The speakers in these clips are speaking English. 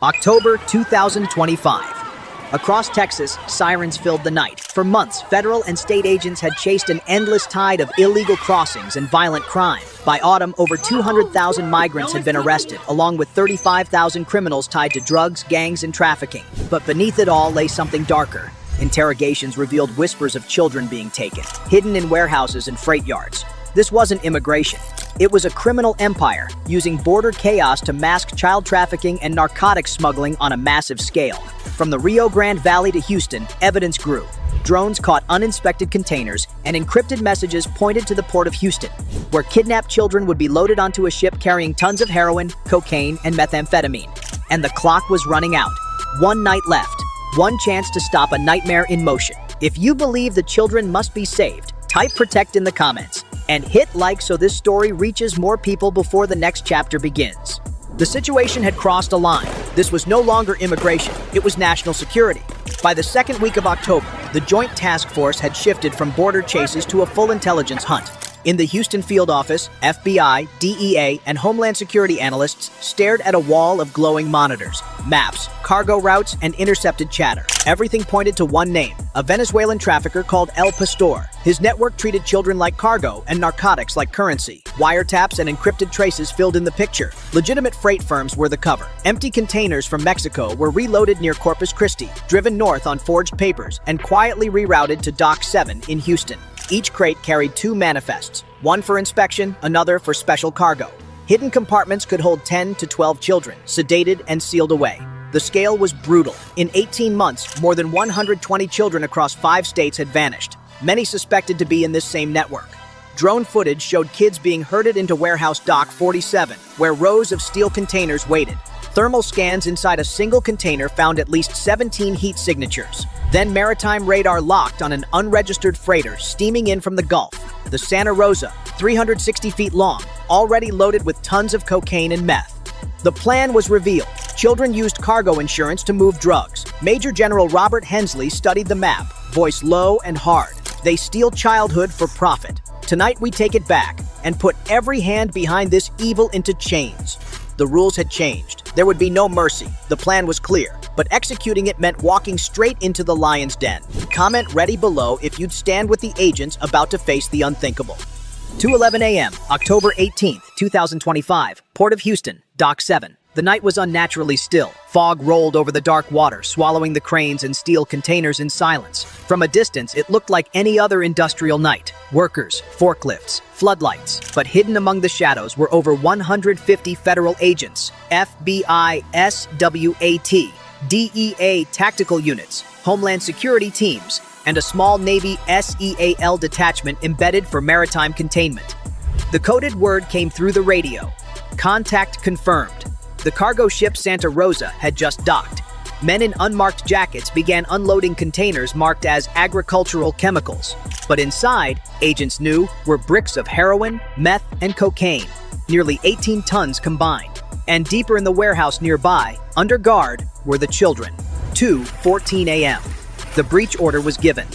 October 2025. Across Texas, sirens filled the night. For months, federal and state agents had chased an endless tide of illegal crossings and violent crime. By autumn, over 200,000 migrants had been arrested, along with 35,000 criminals tied to drugs, gangs, and trafficking. But beneath it all lay something darker. Interrogations revealed whispers of children being taken, hidden in warehouses and freight yards. This wasn't immigration. It was a criminal empire, using border chaos to mask child trafficking and narcotics smuggling on a massive scale. From the Rio Grande Valley to Houston, evidence grew. Drones caught uninspected containers, and encrypted messages pointed to the port of Houston, where kidnapped children would be loaded onto a ship carrying tons of heroin, cocaine, and methamphetamine. And the clock was running out. One night left. One chance to stop a nightmare in motion. If you believe the children must be saved, type protect in the comments. And hit like so this story reaches more people before the next chapter begins. The situation had crossed a line. This was no longer immigration, it was national security. By the second week of October, the Joint Task Force had shifted from border chases to a full intelligence hunt. In the Houston field office, FBI, DEA, and Homeland Security analysts stared at a wall of glowing monitors, maps, cargo routes, and intercepted chatter. Everything pointed to one name, a Venezuelan trafficker called El Pastor. His network treated children like cargo and narcotics like currency. Wiretaps and encrypted traces filled in the picture. Legitimate freight firms were the cover. Empty containers from Mexico were reloaded near Corpus Christi, driven north on forged papers, and quietly rerouted to Dock 7 in Houston. Each crate carried two manifests, one for inspection, another for special cargo. Hidden compartments could hold 10 to 12 children, sedated and sealed away. The scale was brutal. In 18 months, more than 120 children across 5 states had vanished, many suspected to be in this same network. Drone footage showed kids being herded into warehouse Dock 47, where rows of steel containers waited. Thermal scans inside a single container found at least 17 heat signatures. Then maritime radar locked on an unregistered freighter steaming in from the Gulf, the Santa Rosa, 360 feet long, already loaded with tons of cocaine and meth. The plan was revealed. Children used cargo insurance to move drugs. Major General Robert Hensley studied the map, voice low and hard. They steal childhood for profit. Tonight we take it back and put every hand behind this evil into chains. The rules had changed. There would be no mercy. The plan was clear, but executing it meant walking straight into the lion's den. Comment ready below if you'd stand with the agents about to face the unthinkable. 2:11 a.m., October 18th, 2025, Port of Houston, Dock 7. The night was unnaturally still. Fog rolled over the dark water, swallowing the cranes and steel containers in silence. From a distance, it looked like any other industrial night. Workers, forklifts, floodlights. But hidden among the shadows were over 150 federal agents, FBI, SWAT, DEA tactical units, Homeland Security teams, and a small Navy SEAL detachment embedded for maritime containment. The coded word came through the radio. Contact confirmed. The cargo ship Santa Rosa had just docked. Men in unmarked jackets began unloading containers marked as agricultural chemicals. But inside, agents knew, were bricks of heroin, meth, and cocaine, nearly 18 tons combined. And deeper in the warehouse nearby, under guard, were the children. 2:14 a.m. The breach order was given.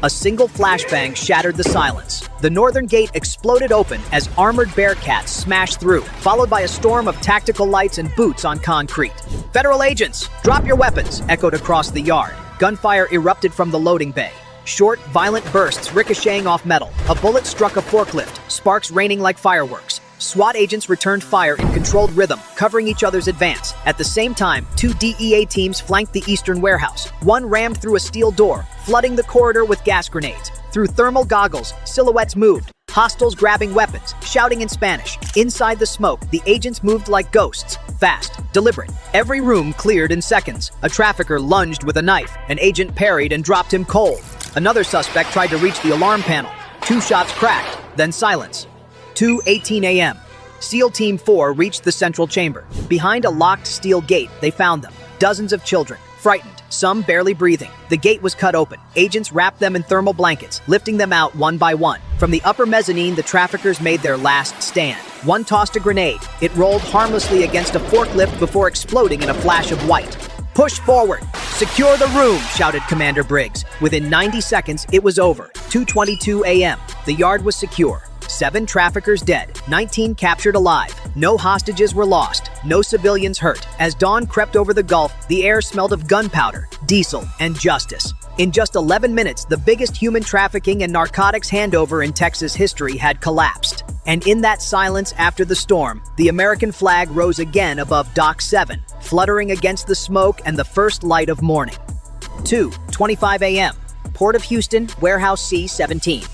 A single flashbang shattered the silence. The northern gate exploded open as armored bearcats smashed through, followed by a storm of tactical lights and boots on concrete. "Federal agents, drop your weapons!" echoed across the yard. Gunfire erupted from the loading bay. Short, violent bursts ricocheting off metal. A bullet struck a forklift, sparks raining like fireworks. SWAT agents returned fire in controlled rhythm, covering each other's advance. At the same time, 2 DEA teams flanked the eastern warehouse. One rammed through a steel door, flooding the corridor with gas grenades. Through thermal goggles, silhouettes moved, hostiles grabbing weapons, shouting in Spanish. Inside the smoke, the agents moved like ghosts, fast, deliberate. Every room cleared in seconds. A trafficker lunged with a knife. An agent parried and dropped him cold. Another suspect tried to reach the alarm panel. 2 shots cracked, then silence. 2:18 a.m. SEAL Team 4 reached the central chamber. Behind a locked steel gate, they found them. Dozens of children, frightened, some barely breathing. The gate was cut open. Agents wrapped them in thermal blankets, lifting them out one by one. From the upper mezzanine, the traffickers made their last stand. One tossed a grenade. It rolled harmlessly against a forklift before exploding in a flash of white. "Push forward! Secure the room!" shouted Commander Briggs. Within 90 seconds, it was over. 2:22 a.m. The yard was secure. 7 traffickers dead, 19 captured alive. No hostages were lost, no civilians hurt. As dawn crept over the Gulf, the air smelled of gunpowder, diesel, and justice. In just 11 minutes, the biggest human trafficking and narcotics handover in Texas history had collapsed. And in that silence after the storm, the American flag rose again above Dock 7, fluttering against the smoke and the first light of morning. 2:25 a.m. Port of Houston, Warehouse C-17.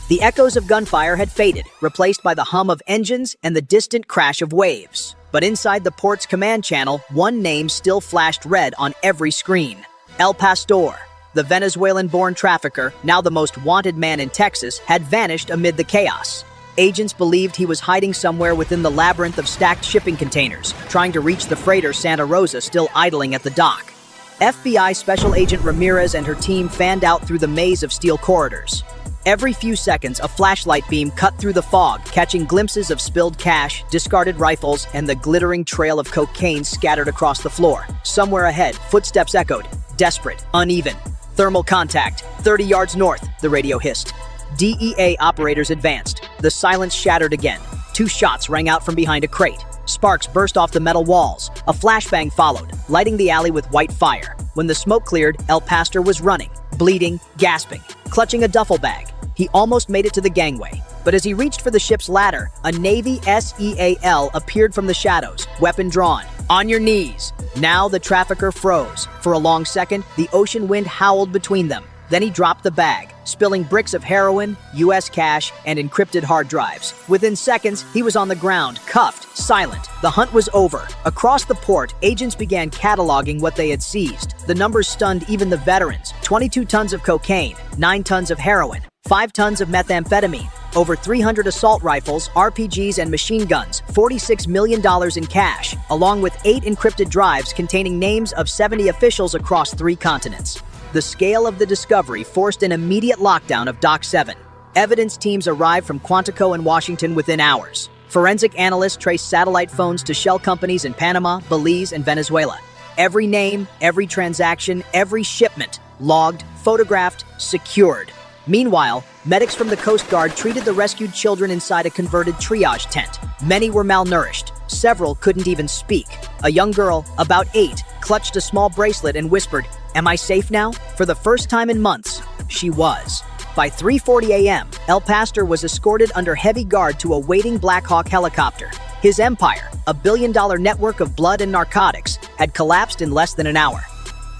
The echoes of gunfire had faded, replaced by the hum of engines and the distant crash of waves. But inside the port's command channel, one name still flashed red on every screen. El Pastor, the Venezuelan-born trafficker, now the most wanted man in Texas, had vanished amid the chaos. Agents believed he was hiding somewhere within the labyrinth of stacked shipping containers, trying to reach the freighter Santa Rosa still idling at the dock. FBI Special Agent Ramirez and her team fanned out through the maze of steel corridors. Every few seconds, a flashlight beam cut through the fog, catching glimpses of spilled cash, discarded rifles, and the glittering trail of cocaine scattered across the floor. Somewhere ahead, footsteps echoed, desperate, uneven. Thermal contact, 30 yards north, the radio hissed. DEA operators advanced. The silence shattered again. 2 shots rang out from behind a crate. Sparks burst off the metal walls. A flashbang followed, lighting the alley with white fire. When the smoke cleared, El Pastor was running, bleeding, gasping, clutching a duffel bag. He almost made it to the gangway. But as he reached for the ship's ladder, a Navy SEAL appeared from the shadows, weapon drawn. On your knees. Now the trafficker froze. For a long second, the ocean wind howled between them. Then he dropped the bag, spilling bricks of heroin, US cash, and encrypted hard drives. Within seconds, he was on the ground, cuffed, silent. The hunt was over. Across the port, agents began cataloging what they had seized. The numbers stunned even the veterans. 22 tons of cocaine, 9 tons of heroin, 5 tons of methamphetamine, over 300 assault rifles, RPGs, and machine guns, $46 million in cash, along with 8 encrypted drives containing names of 70 officials across 3 continents. The scale of the discovery forced an immediate lockdown of Dock 7. Evidence teams arrived from Quantico and Washington within hours. Forensic analysts traced satellite phones to shell companies in Panama, Belize, and Venezuela. Every name, every transaction, every shipment, logged, photographed, secured. Meanwhile, medics from the Coast Guard treated the rescued children inside a converted triage tent. Many were malnourished. Several couldn't even speak. A young girl, about 8, clutched a small bracelet and whispered, "Am I safe now?" For the first time in months, she was. By 3:40 a.m., El Pastor was escorted under heavy guard to a waiting Black Hawk helicopter. His empire, a billion-dollar network of blood and narcotics, had collapsed in less than an hour.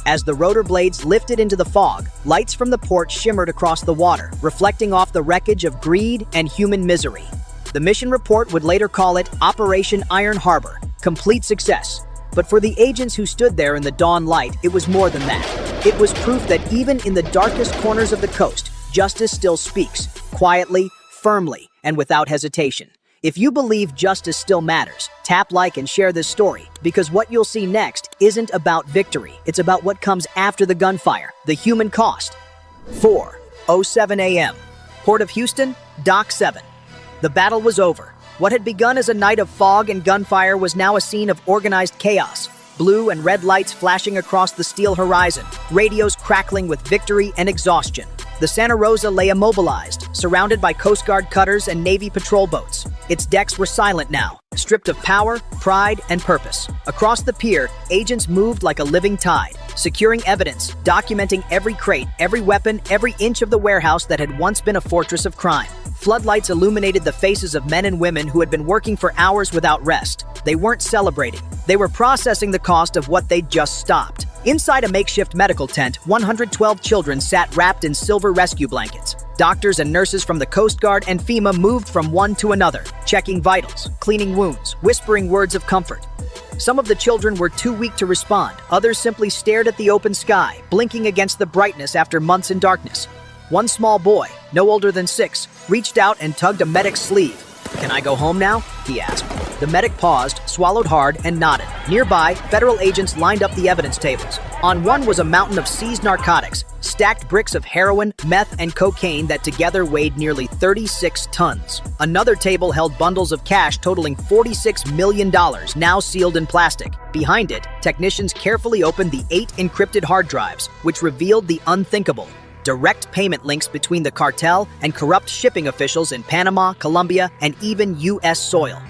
As the rotor blades lifted into the fog, lights from the port shimmered across the water, reflecting off the wreckage of greed and human misery. The mission report would later call it Operation Iron Harbor, complete success. But for the agents who stood there in the dawn light, it was more than that. It was proof that even in the darkest corners of the coast, justice still speaks, quietly, firmly, and without hesitation. If you believe justice still matters, tap like and share this story, because what you'll see next isn't about victory. It's about what comes after the gunfire, the human cost. 4:07 a.m. Port of Houston, Dock 7. The battle was over. What had begun as a night of fog and gunfire was now a scene of organized chaos. Blue and red lights flashing across the steel horizon, radios crackling with victory and exhaustion. The Santa Rosa lay immobilized, surrounded by Coast Guard cutters and Navy patrol boats. Its decks were silent now, stripped of power, pride, and purpose. Across the pier, agents moved like a living tide, securing evidence, documenting every crate, every weapon, every inch of the warehouse that had once been a fortress of crime. Floodlights illuminated the faces of men and women who had been working for hours without rest. They weren't celebrating. They were processing the cost of what they'd just stopped. Inside a makeshift medical tent, 112 children sat wrapped in silver rescue blankets. Doctors and nurses from the Coast Guard and FEMA moved from one to another, checking vitals, cleaning wounds, whispering words of comfort. Some of the children were too weak to respond. Others simply stared at the open sky, blinking against the brightness after months in darkness. One small boy, no older than 6, reached out and tugged a medic's sleeve. "Can I go home now?" he asked. The medic paused, swallowed hard, and nodded. Nearby, federal agents lined up the evidence tables. On one was a mountain of seized narcotics, stacked bricks of heroin, meth, and cocaine that together weighed nearly 36 tons. Another table held bundles of cash totaling $46 million, now sealed in plastic. Behind it, technicians carefully opened the 8 encrypted hard drives, which revealed the unthinkable. direct payment links between the cartel and corrupt shipping officials in Panama, Colombia, and even U.S. soil.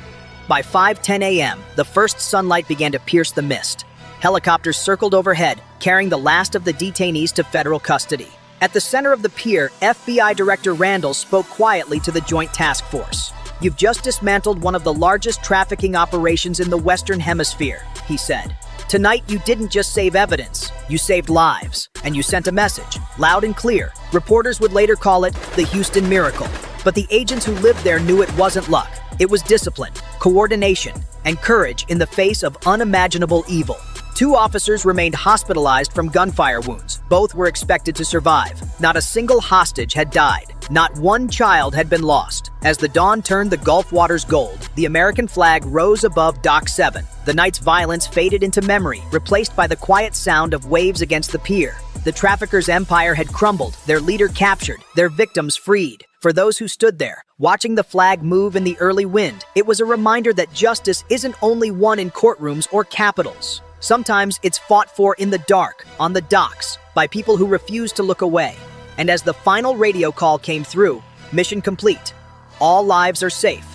By 5:10 a.m., the first sunlight began to pierce the mist. Helicopters circled overhead, carrying the last of the detainees to federal custody. At the center of the pier, FBI Director Randall spoke quietly to the Joint Task Force. "You've just dismantled one of the largest trafficking operations in the Western Hemisphere," he said. "Tonight, you didn't just save evidence, you saved lives, and you sent a message, loud and clear." Reporters would later call it the Houston Miracle. But the agents who lived there knew it wasn't luck. It was discipline, coordination, and courage in the face of unimaginable evil. 2 officers remained hospitalized from gunfire wounds. Both were expected to survive. Not a single hostage had died. Not one child had been lost. As the dawn turned the Gulf waters gold, the American flag rose above Dock 7. The night's violence faded into memory, replaced by the quiet sound of waves against the pier. The traffickers' empire had crumbled, their leader captured, their victims freed. For those who stood there, watching the flag move in the early wind, it was a reminder that justice isn't only won in courtrooms or capitals. Sometimes it's fought for in the dark, on the docks, by people who refuse to look away. And as the final radio call came through, mission complete. All lives are safe.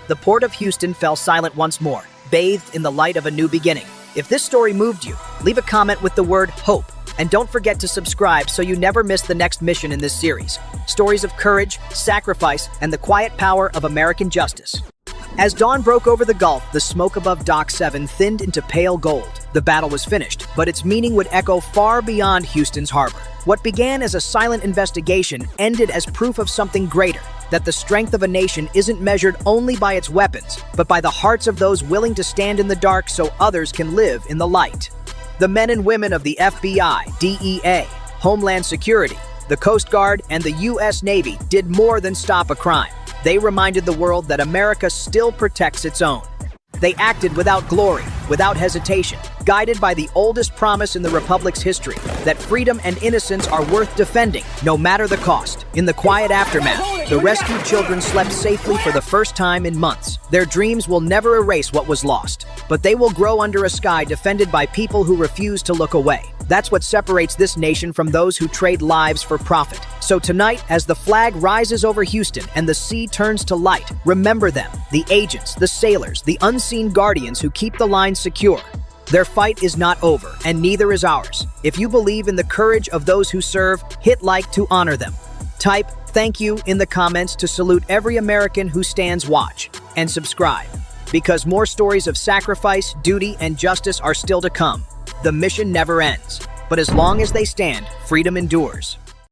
The port of Houston fell silent once more, bathed in the light of a new beginning. If this story moved you, leave a comment with the word HOPE. And don't forget to subscribe so you never miss the next mission in this series. Stories of courage, sacrifice, and the quiet power of American justice. As dawn broke over the Gulf, the smoke above Dock 7 thinned into pale gold. The battle was finished, but its meaning would echo far beyond Houston's harbor. What began as a silent investigation ended as proof of something greater, that the strength of a nation isn't measured only by its weapons, but by the hearts of those willing to stand in the dark so others can live in the light. The men and women of the FBI, DEA, Homeland Security, the Coast Guard, and the U.S. Navy did more than stop a crime. They reminded the world that America still protects its own. They acted without glory, without hesitation, guided by the oldest promise in the Republic's history, that freedom and innocence are worth defending, no matter the cost. In the quiet aftermath, the rescued children slept safely for the first time in months. Their dreams will never erase what was lost, but they will grow under a sky defended by people who refuse to look away. That's what separates this nation from those who trade lives for profit. So tonight, as the flag rises over Houston and the sea turns to light, remember them, the agents, the sailors, the unseen guardians who keep the line secure. Their fight is not over, and neither is ours. If you believe in the courage of those who serve, hit like to honor them. Type "thank you" in the comments to salute every American who stands watch. And subscribe, because more stories of sacrifice, duty, and justice are still to come. The mission never ends, but as long as they stand, freedom endures.